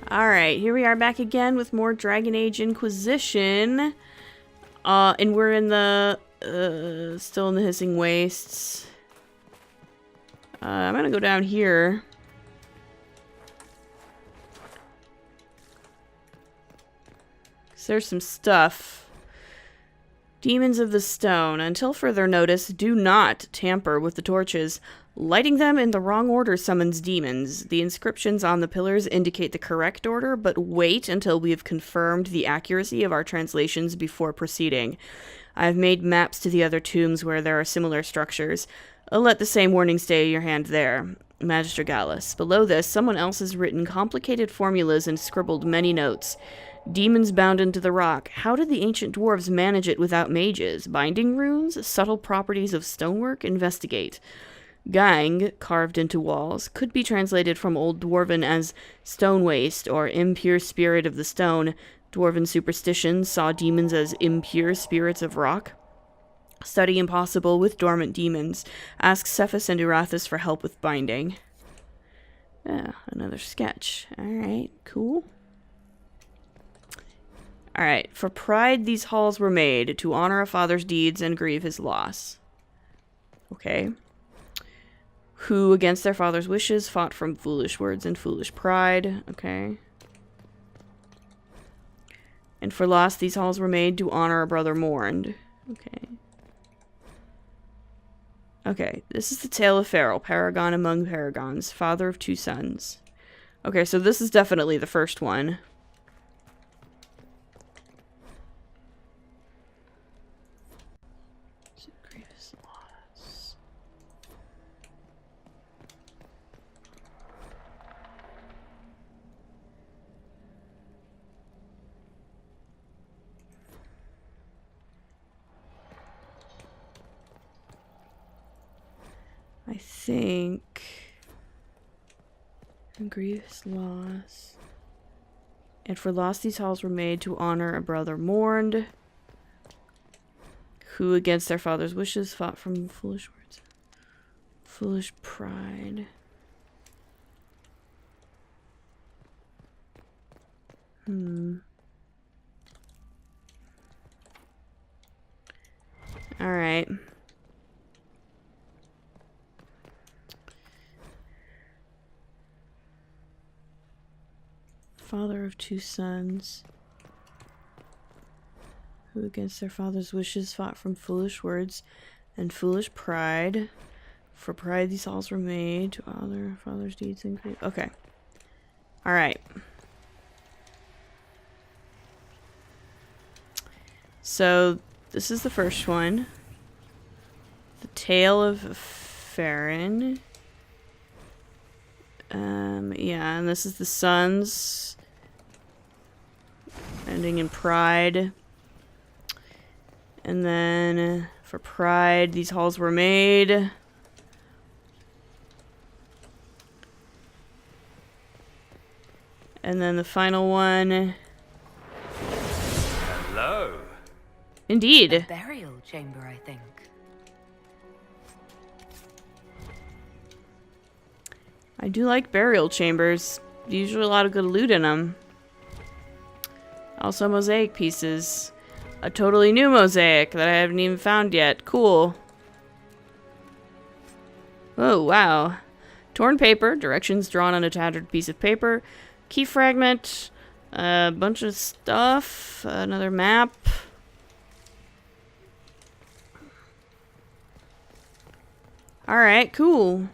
Alright, here we are back again with more Dragon Age Inquisition. And we're in the, still in the Hissing Wastes. I'm gonna go down here. There's some stuff. Demons of the Stone. Until further notice, do not tamper with the torches. Lighting them in the wrong order summons demons. The inscriptions on the pillars indicate the correct order, but wait until we have confirmed the accuracy of our translations before proceeding. I have made maps to the other tombs where there are similar structures. Let the same warning stay in your hand there. Magister Gallus. Below this, someone else has written complicated formulas and scribbled many notes. Demons bound into the rock. How did the ancient dwarves manage it without mages? Binding runes? Subtle properties of stonework? Investigate. Gang, carved into walls, could be translated from Old Dwarven as stone waste or impure spirit of the stone. Dwarven superstitions saw demons as impure spirits of rock. Study impossible with dormant demons. Ask Cephas and Urathus for help with binding. Yeah, another sketch. Alright, cool. Alright, for pride these halls were made, to honor a father's deeds and grieve his loss. Okay. Who, against their father's wishes, fought from foolish words and foolish pride. Okay. And for loss, these halls were made to honor a brother mourned. Okay. Okay, this is the tale of Farrell, paragon among paragons, father of 2 sons. Okay, so this is definitely the first one. I think grievous loss. And for loss these halls were made to honor a brother mourned, who against their father's wishes fought from foolish words. Foolish pride. Alright. Father of 2 sons, who against their father's wishes fought from foolish words and foolish pride. For pride these halls were made to honor father's deeds and grief. Okay. Alright. So, this is the first one. The Tale of Farron. Yeah, and this is the sons. Ending in pride. And then, for pride, these halls were made. And then the final one. Hello. Indeed. A burial chamber, I think. I do like burial chambers. Usually a lot of good loot in them. Also mosaic pieces. A totally new mosaic that I haven't even found yet. Cool. Oh, wow. Torn paper. Directions drawn on a tattered piece of paper. Key fragment. A bunch of stuff. Another map. Alright, cool.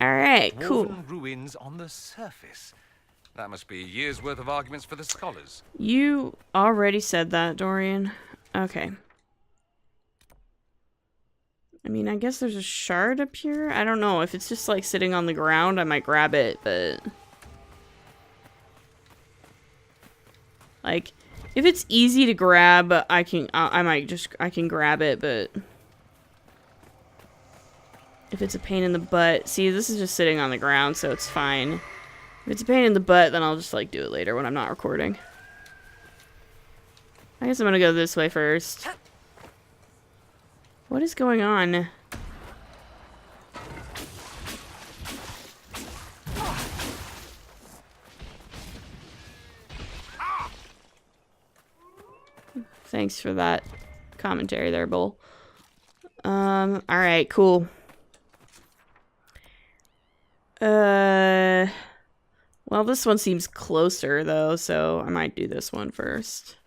Alright, cool. Dwarven ruins on the surface. That must be a year's worth of arguments for the scholars. You already said that, Dorian. Okay. I mean, I guess there's a shard up here. I don't know. If it's just like sitting on the ground, I might grab it, but like if it's easy to grab, I can grab it, but if it's a pain in the butt. See, this is just sitting on the ground, so it's fine. If it's a pain in the butt, then I'll just, like, do it later when I'm not recording. I guess I'm gonna go this way first. What is going on? Thanks for that commentary there, Bull. Alright, cool. Well, this one seems closer, though, so I might do this one first.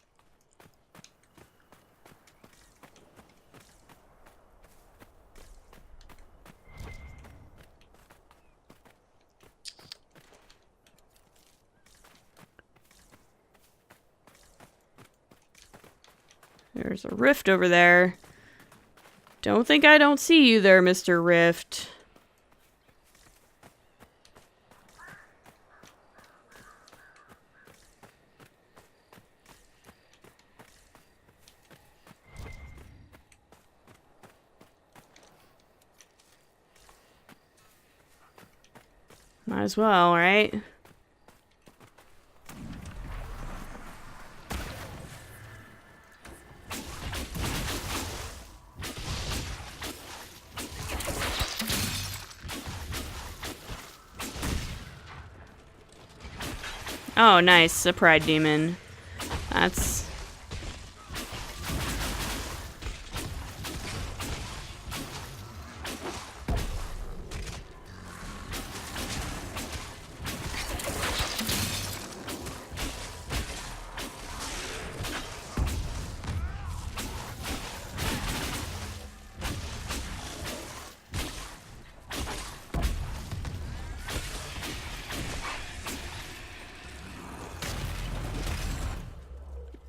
There's a rift over there. Don't think I don't see you there, Mr. Rift. Might as well, right? Oh, nice. A pride demon. That's...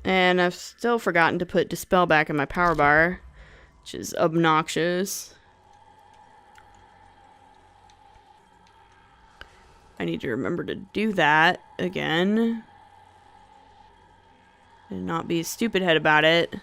And I've still forgotten to put Dispel back in my power bar, which is obnoxious. I need to remember to do that again. And not be a stupid head about it.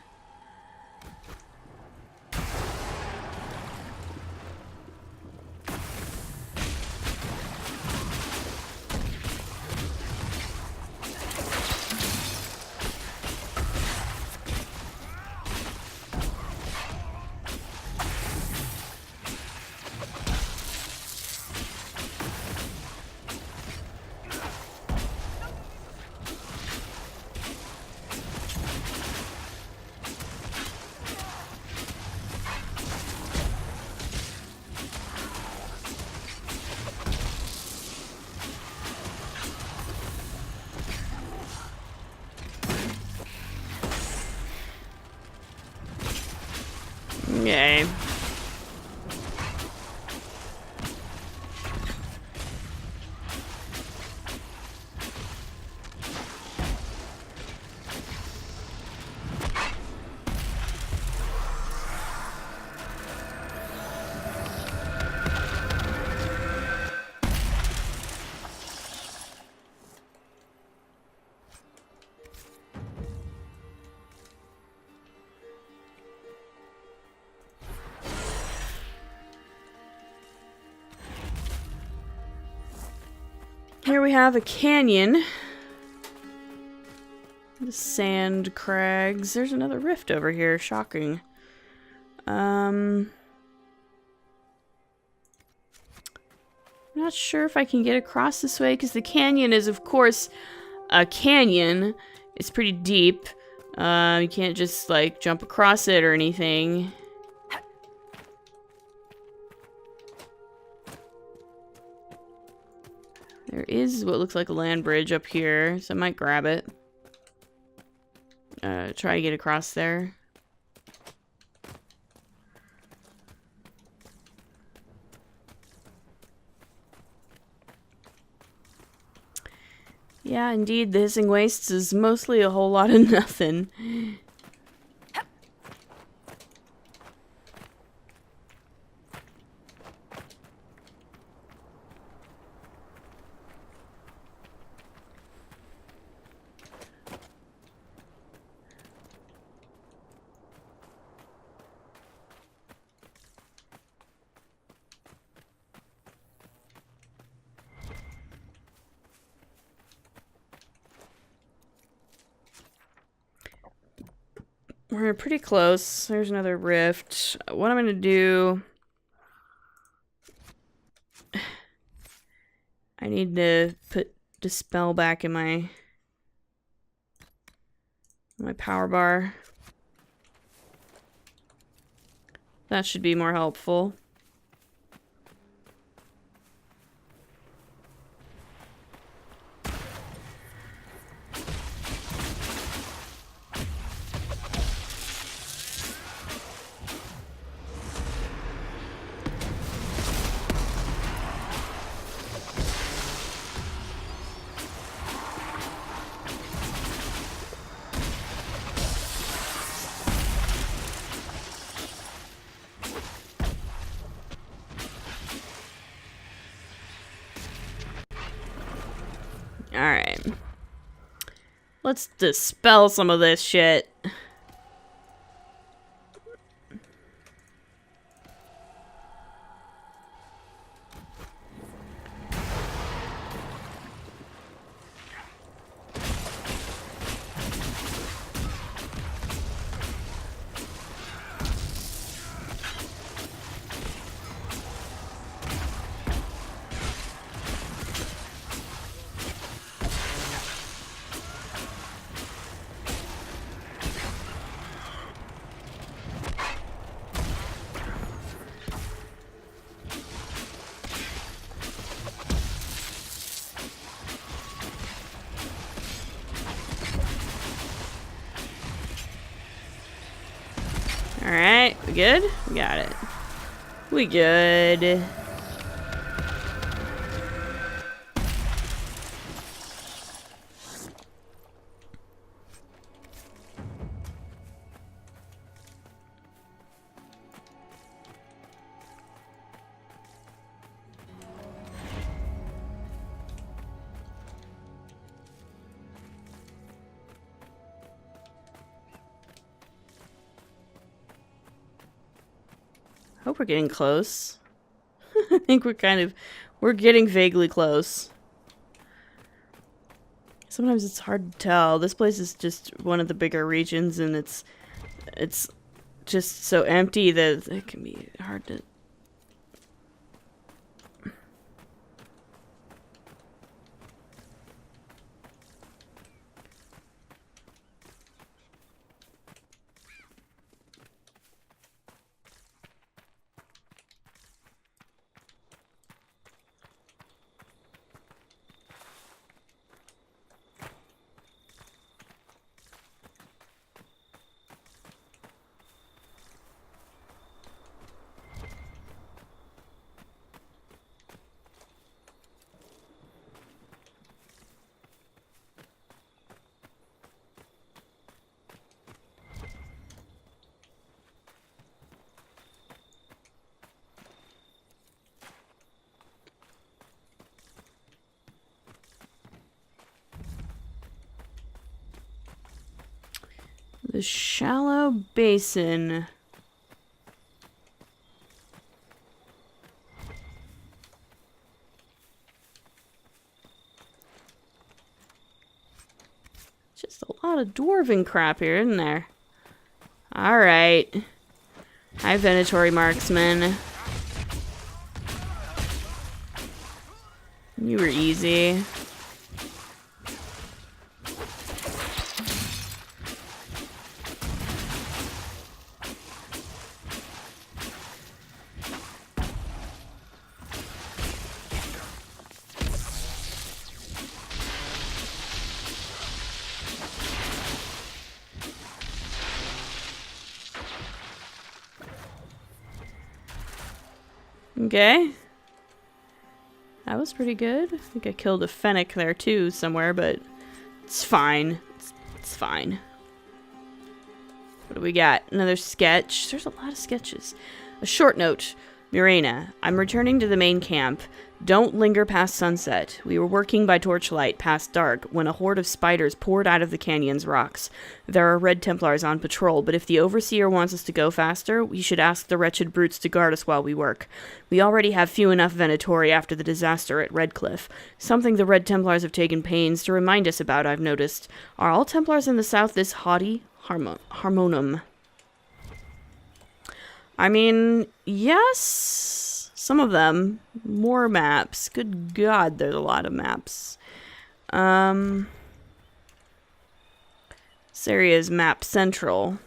Yay. Here we have a canyon. The sand crags. There's another rift over here. Shocking. I'm not sure if I can get across this way because the canyon is, of course, a canyon. It's pretty deep. You can't just, like, jump across it or anything. There is what looks like a land bridge up here, so I might grab it. Try to get across there. Yeah, indeed, the Hissing Wastes is mostly a whole lot of nothing. We're pretty close. There's another rift. What I'm going to do... I need to put Dispel back in my power bar. That should be more helpful. Alright. Let's dispel some of this shit. Alright, we good? We got it. We good. Hope we're getting close. I think we're getting vaguely close. Sometimes it's hard to tell. This place is just one of the bigger regions, and it's just so empty that it can be hard to... The shallow basin. Just a lot of dwarven crap here, isn't there? Alright. Hi, Venatori marksman. You were easy. Okay. That was pretty good. I think I killed a fennec there too somewhere, but it's fine. It's fine. What do we got? Another sketch. There's a lot of sketches. A short note. Murena, I'm returning to the main camp. Don't linger past sunset. We were working by torchlight past dark when a horde of spiders poured out of the canyon's rocks. There are Red Templars on patrol, but if the Overseer wants us to go faster, we should ask the wretched brutes to guard us while we work. We already have few enough Venatori after the disaster at Redcliffe. Something the Red Templars have taken pains to remind us about, I've noticed. Are all Templars in the south this haughty? Harmonum. I mean, yes, some of them. More maps. Good God, there's a lot of maps. This area is map central.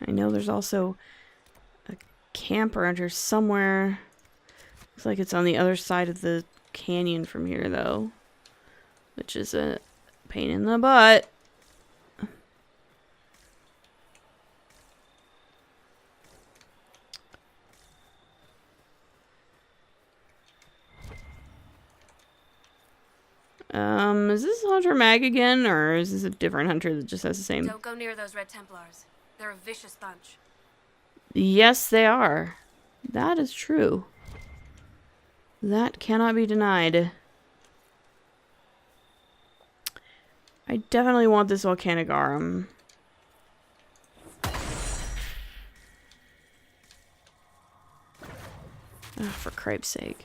I know there's also a camp around here somewhere. Looks like it's on the other side of the canyon from here, though. Which is a pain in the butt. Is this Hunter Mag again, or is this a different hunter that just has the same? Don't go near those Red Templars. They're a vicious bunch. Yes, they are. That is true. That cannot be denied. I definitely want this volcanic arm. Oh, for cripe's sake.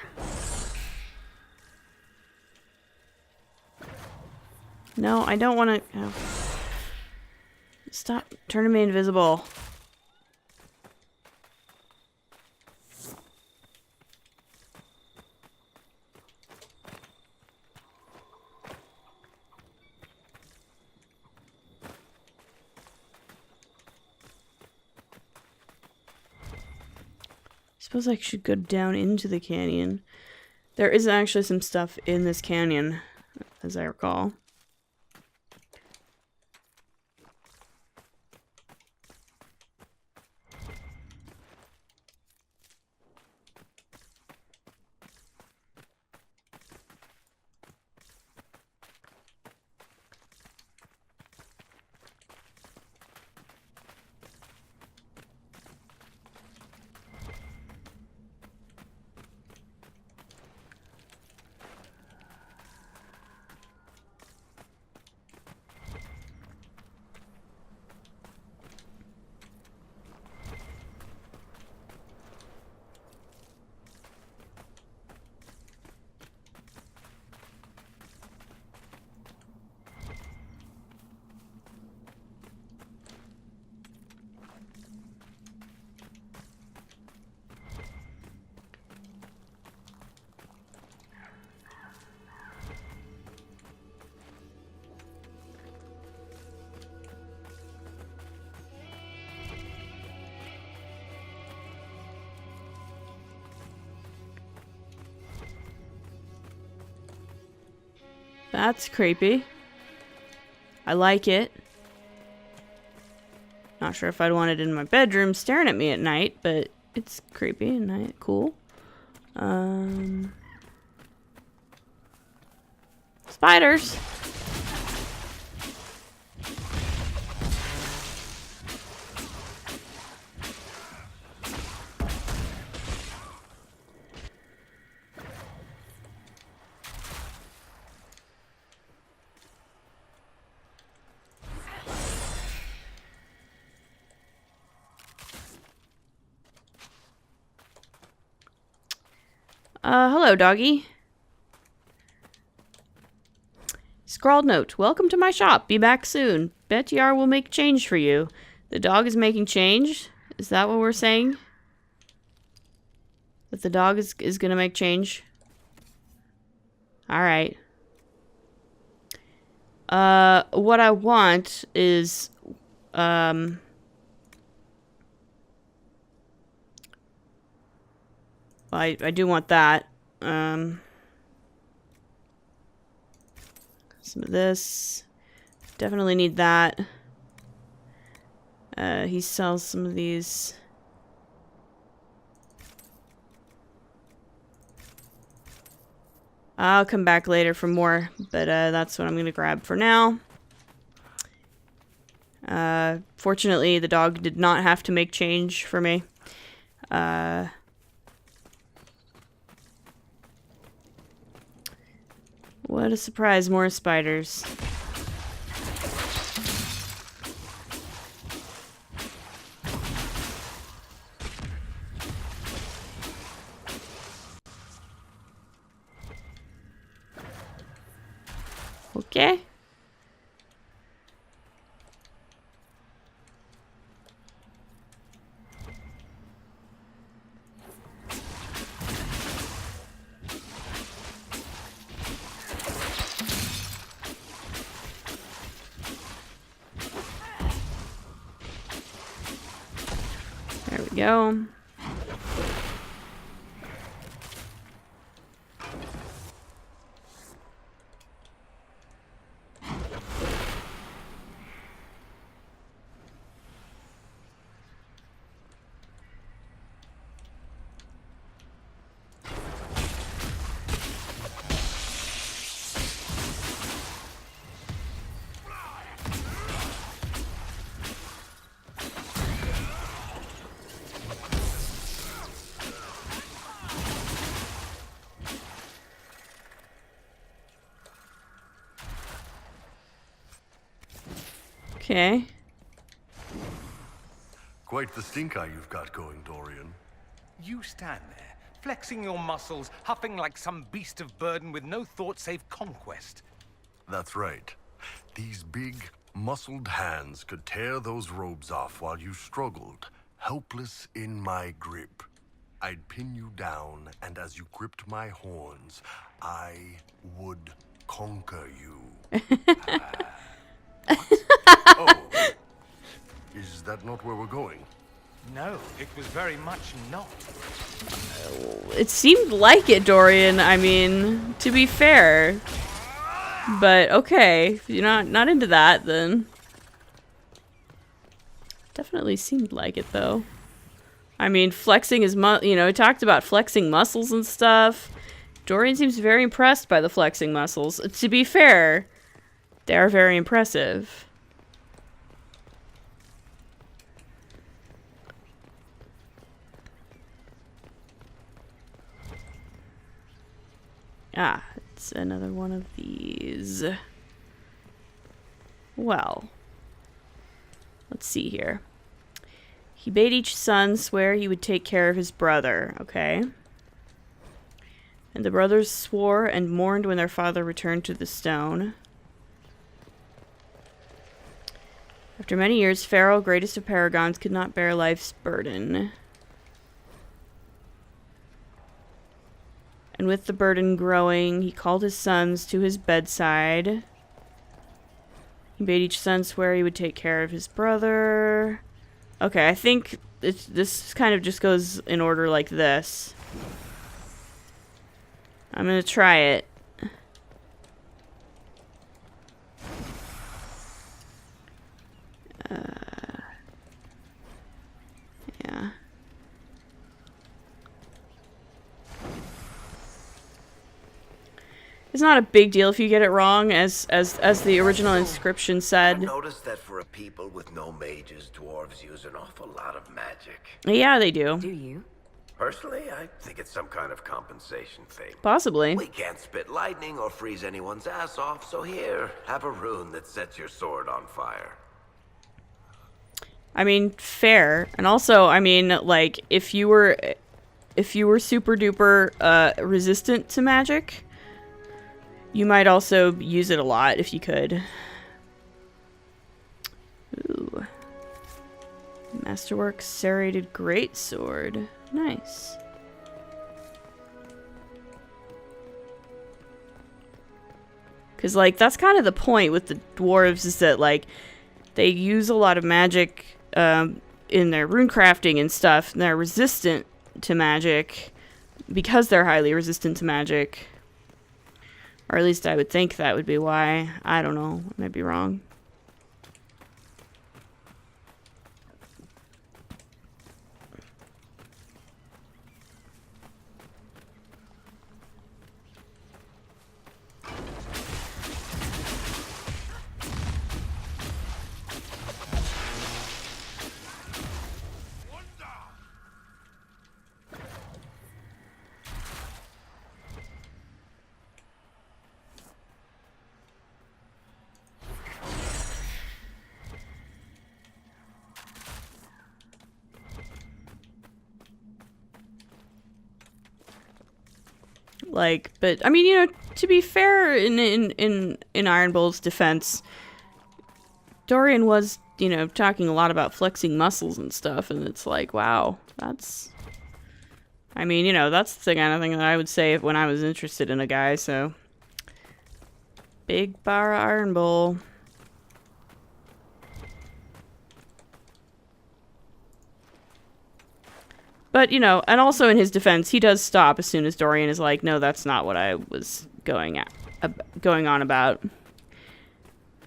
No, I don't want to... Oh. Stop turning me invisible. Suppose I should go down into the canyon. There is actually some stuff in this canyon, as I recall. That's creepy. I like it. Not sure if I'd want it in my bedroom staring at me at night, but it's creepy and cool. Spiders! Hello, doggy. Scrawled note. Welcome to my shop. Be back soon. Bet Yar will make change for you. The dog is making change? Is that what we're saying? That the dog is gonna make change? Alright. What I want is, I do want that. Some of this. Definitely need that. He sells some of these. I'll come back later for more, but that's what I'm gonna grab for now. Fortunately, the dog did not have to make change for me. What a surprise, more spiders. Okay. There we go. Okay. Quite the stink eye you've got going, Dorian. You stand there, flexing your muscles, huffing like some beast of burden with no thought save conquest. That's right. These big, muscled hands could tear those robes off while you struggled, helpless in my grip. I'd pin you down, and as you gripped my horns, I would conquer you. Oh. Is that not where we're going? No, it was very much not. It seemed like it, Dorian. I mean, to be fair. But okay, if you're not into that, then definitely seemed like it, though. I mean, flexing his he talked about flexing muscles and stuff. Dorian seems very impressed by the flexing muscles. To be fair, they are very impressive. Ah, it's another one of these. Well, let's see here. He bade each son swear he would take care of his brother, okay? And the brothers swore and mourned when their father returned to the stone. After many years, Pharaoh, greatest of paragons, could not bear life's burden. And with the burden growing, he called his sons to his bedside. He bade each son swear he would take care of his brother. Okay, I think this kind of just goes in order like this. I'm gonna try it. Yeah. It's not a big deal if you get it wrong, as the original inscription I said. noticed that for a people with no mages, dwarves use an awful lot of magic. Yeah, they do. Do you? Personally, I think it's some kind of compensation thing. Possibly. We can't spit lightning or freeze anyone's ass off, so here, have a rune that sets your sword on fire. I mean, fair. And also, I mean, like, if you were super duper resistant to magic, you might also use it a lot if you could. Ooh. Masterwork serrated greatsword. Nice. Because, like, that's kind of the point with the dwarves, is that, like, they use a lot of magic in their rune crafting and stuff, and they're resistant to magic because they're highly resistant to magic. Or at least I would think that would be why. I don't know. I might be wrong. Like, but I mean, you know, to be fair, in Iron Bull's defense, Dorian was, you know, talking a lot about flexing muscles and stuff, and it's like, wow, that's... I mean, you know, that's the kind of thing that I would say when I was interested in a guy, so... Big bar of Iron Bull. But, you know, and also in his defense, he does stop as soon as Dorian is like, no, that's not what I was going on about.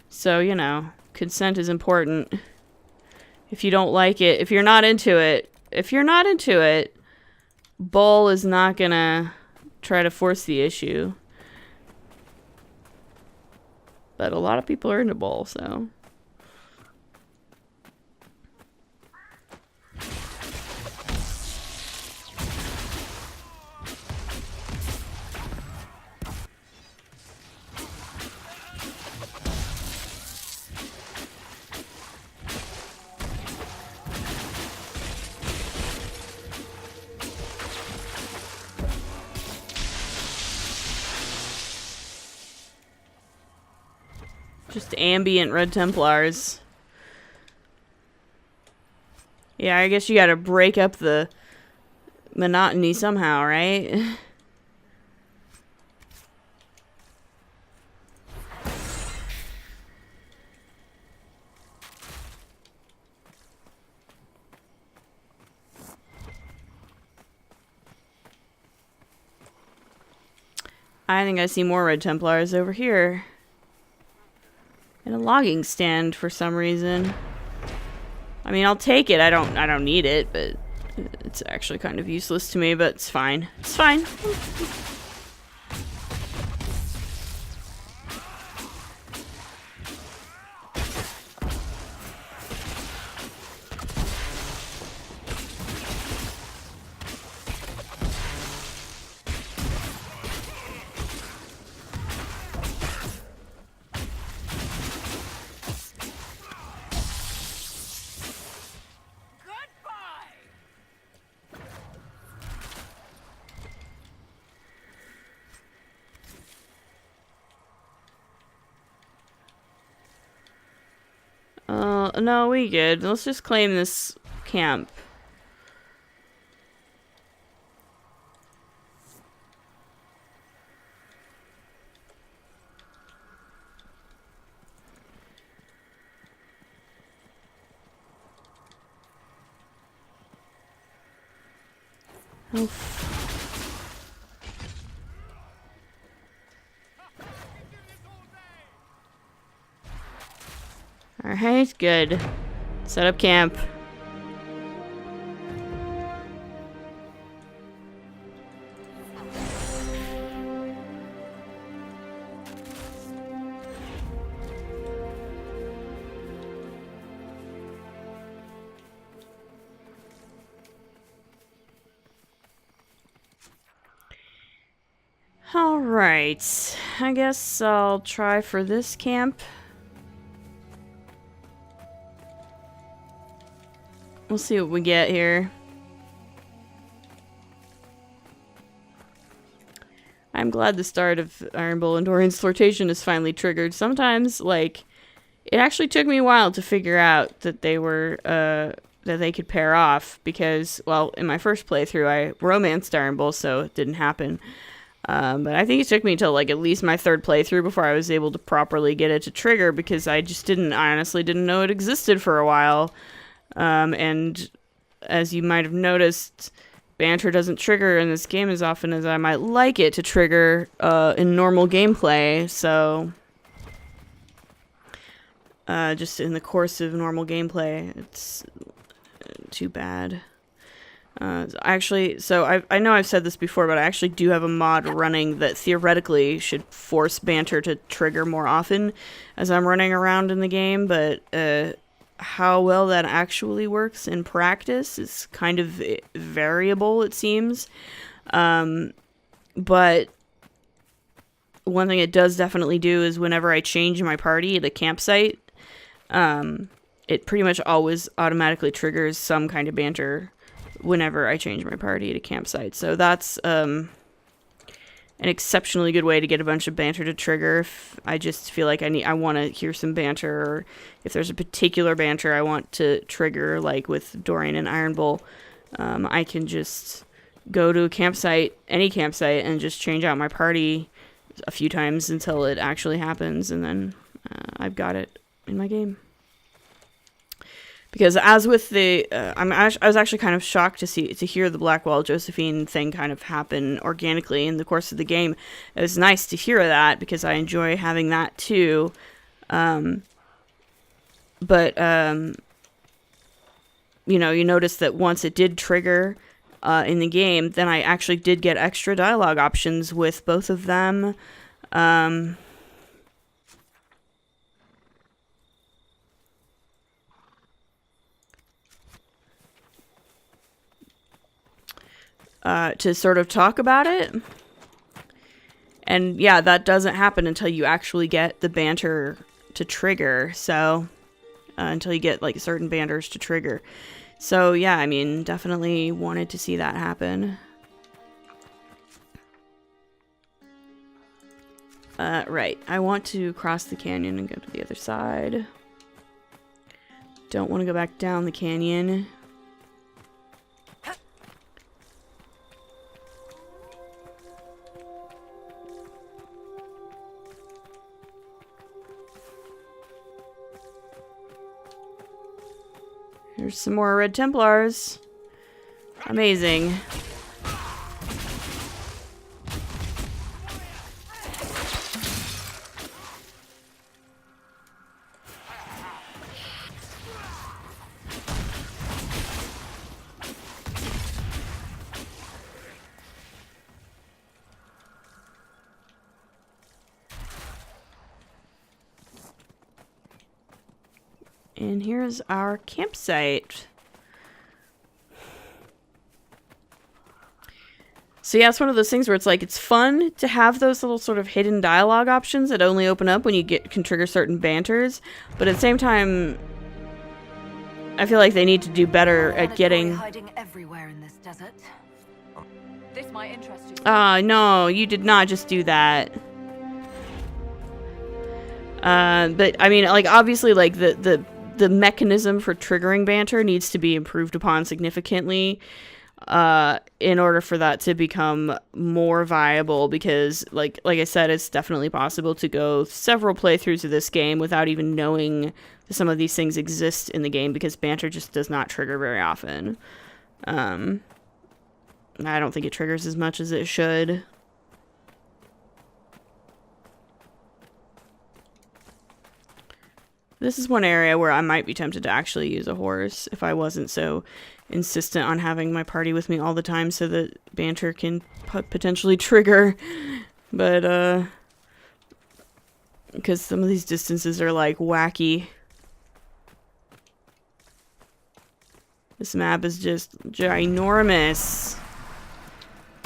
So, you know, consent is important. If you don't like it, if you're not into it, Bull is not gonna try to force the issue. But a lot of people are into Bull, so... Just ambient Red Templars. Yeah, I guess you gotta break up the monotony somehow, right? I think I see more Red Templars over here. And a logging stand for some reason. I mean, I'll take it. I don't need it, but it's actually kind of useless to me, but it's fine. It's fine. No, we good. Let's just claim this camp. Oh. Alright, good. Set up camp. Alright, I guess I'll try for this camp. We'll see what we get here. I'm glad the start of Iron Bull and Dorian's flirtation is finally triggered. Sometimes, like, it actually took me a while to figure out that they were, that they could pair off because, well, in my first playthrough, I romanced Iron Bull, so it didn't happen. But I think it took me until, like, at least my third playthrough before I was able to properly get it to trigger because I honestly didn't know it existed for a while. And as you might have noticed, banter doesn't trigger in this game as often as I might like it to trigger in normal gameplay, so just in the course of normal gameplay, it's too bad. Actually, so I know I've said this before, but I actually do have a mod running that theoretically should force banter to trigger more often as I'm running around in the game, but how well that actually works in practice is kind of variable, it seems. But one thing it does definitely do is whenever I change my party at a campsite, it pretty much always automatically triggers some kind of banter whenever I change my party at a campsite. So that's an exceptionally good way to get a bunch of banter to trigger. If I just feel like I want to hear some banter, or if there's a particular banter I want to trigger, like with Dorian and Iron Bull, I can just go to a campsite, any campsite, and just change out my party a few times until it actually happens, and then I've got it in my game. Because as with the, I was actually kind of shocked to hear the Blackwell Josephine thing kind of happen organically in the course of the game. It was nice to hear that because I enjoy having that too. You know, you notice that once it did trigger in the game, then I actually did get extra dialogue options with both of them. To sort of talk about it. And yeah, that doesn't happen until you actually get the banter to trigger. So, until you get like certain banters to trigger. So yeah, I mean, definitely wanted to see that happen. Right. I want to cross the canyon and go to the other side. Don't want to go back down the canyon. There's some more Red Templars. Amazing. And here's our campsite. So yeah, it's one of those things where it's like, it's fun to have those little sort of hidden dialogue options that only open up when you can trigger certain banters. But at the same time, I feel like they need to do better at getting... hiding everywhere in this desert. This might interest you. No, you did not just do that. But I mean, like, obviously, like, the mechanism for triggering banter needs to be improved upon significantly in order for that to become more viable, because like I said, it's definitely possible to go several playthroughs of this game without even knowing that some of these things exist in the game, because banter just does not trigger very often. I don't think it triggers as much as it should. This is one area where I might be tempted to actually use a horse if I wasn't so insistent on having my party with me all the time so that banter can potentially trigger. But, because some of these distances are, like, wacky. This map is just ginormous.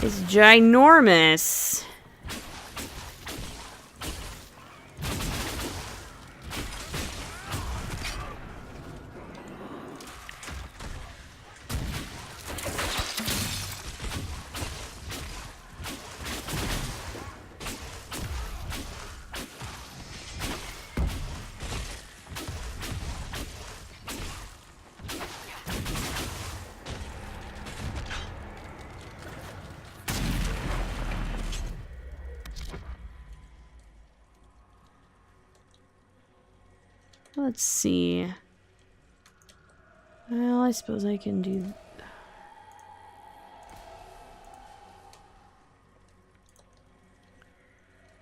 It's ginormous. Let's see. Well, I suppose I can do...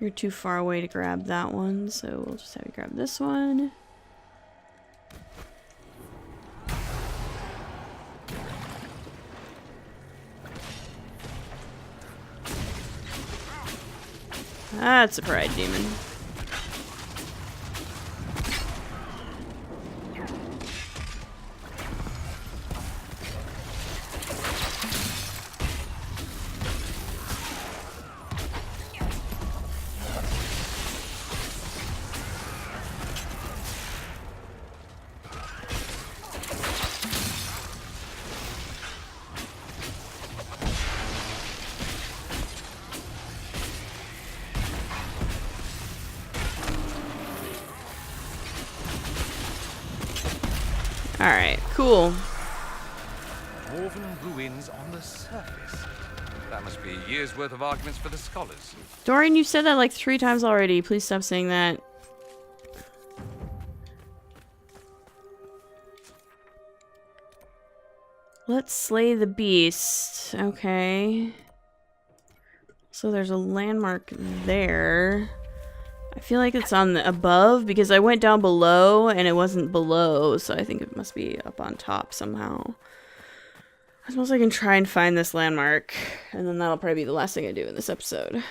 You're too far away to grab that one, so we'll just have you grab this one. That's a pride demon. Alright, cool. Dwarven ruins on the surface. That must be a year's worth of arguments for the scholars. Dorian, you've said that like 3 times already. Please stop saying that. Let's slay the beast. Okay. So there's a landmark there. I feel like it's on the above because I went down below and it wasn't below, so I think it must be up on top somehow. I suppose I can try and find this landmark, and then that'll probably be the last thing I do in this episode.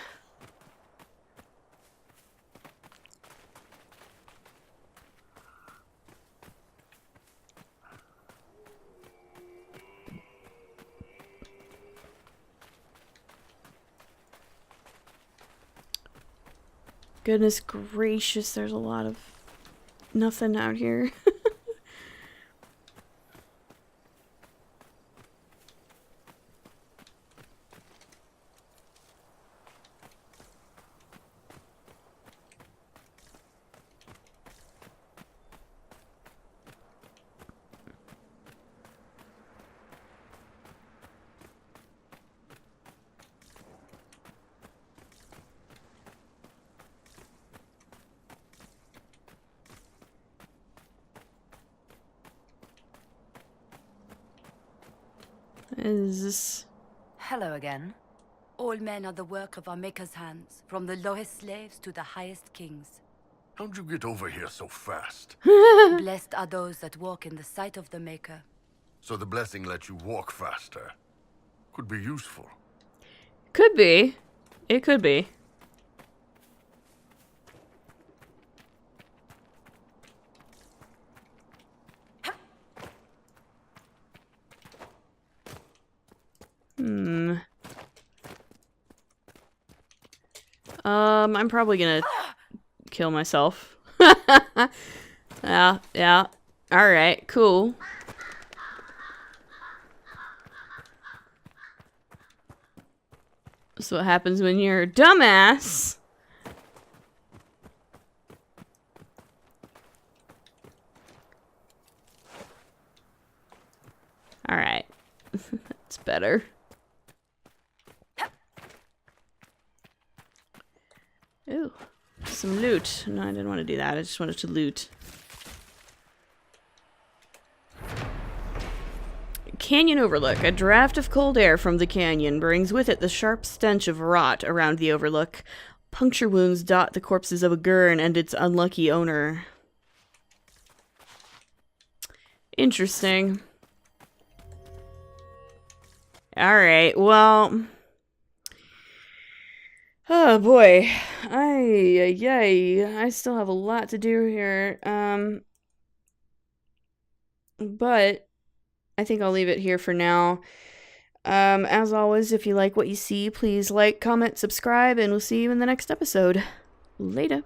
Goodness gracious, there's a lot of nothing out here. Is this... Hello again. All men are the work of our Maker's hands, from the lowest slaves to the highest kings. How'd you get over here so fast? Blessed are those that walk in the sight of the Maker. So the blessing lets you walk faster. Could be useful. Could be. It could be. I'm probably gonna kill myself. Yeah. Alright, cool. That's what happens when you're a dumbass. Alright. That's better. Ooh, some loot. No, I didn't want to do that. I just wanted to loot. Canyon overlook. A draft of cold air from the canyon brings with it the sharp stench of rot around the overlook. Puncture wounds dot the corpses of a gurn and its unlucky owner. Interesting. Alright, well... Oh boy. I still have a lot to do here. But I think I'll leave it here for now. As always, if you like what you see, please like, comment, subscribe, and we'll see you in the next episode. Later.